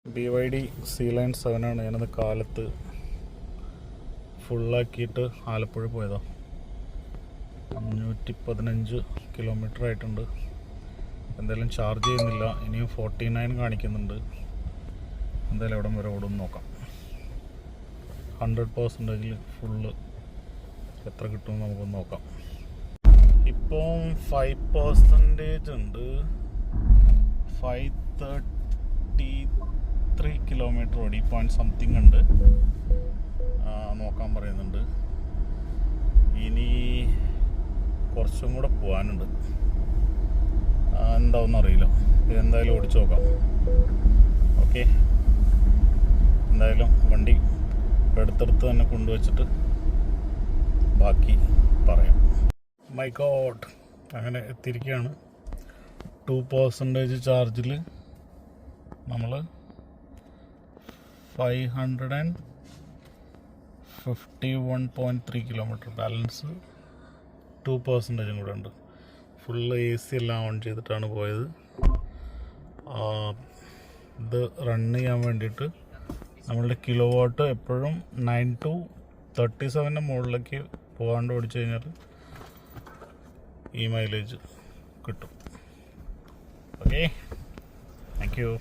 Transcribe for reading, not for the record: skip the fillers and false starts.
BYD C-Line 7 ആണ്. ഞാനത് കാലത്ത് ഫുള്ളാക്കിയിട്ട് ആലപ്പുഴ പോയതാണ്. 515 കിലോമീറ്റർ ആയിട്ടുണ്ട്. എന്തായാലും ചാർജ് ചെയ്യുന്നില്ല. ഇനിയും 49 കാണിക്കുന്നുണ്ട്. എന്തായാലും എവിടം വരെ ഓടും നോക്കാം. 100% ഫുള്ള് എത്ര കിട്ടുമെന്ന് നമുക്കൊന്ന് നോക്കാം. ഇപ്പം 5% ഉണ്ട്. 533 കിലോമീറ്റർ ഓടി. 0.something ഉണ്ട്. നോക്കാൻ പറയുന്നുണ്ട്. ഇനി കുറച്ചും കൂടെ പോകാനുണ്ട്. എന്താവെന്ന് അറിയില്ല. ഇതെന്തായാലും ഓടിച്ചു നോക്കാം. ഓക്കെ, എന്തായാലും വണ്ടി അടുത്തടുത്ത് തന്നെ കൊണ്ടുവച്ചിട്ട് ബാക്കി പറയാം. മൈ ഗോഡ്, അങ്ങനെ എത്തിയിരിക്കുകയാണ്. 2% ചാർജിൽ നമ്മൾ 551.3 കിലോമീറ്റർ. ബാലൻസ് 2% കൂടെ ഉണ്ട്. ഫുള്ള് AC എല്ലാം ഓൺ ചെയ്തിട്ടാണ് പോയത്. ഇത് റൺ ചെയ്യാൻ വേണ്ടിയിട്ട് നമ്മളുടെ കിലോ വാട്ട് എപ്പോഴും 9 to 37 മുകളിലേക്ക് പോകാണ്ട് ഓടിച്ചു കഴിഞ്ഞാൽ ഈ മൈലേജ് കിട്ടും. Okay, thank you.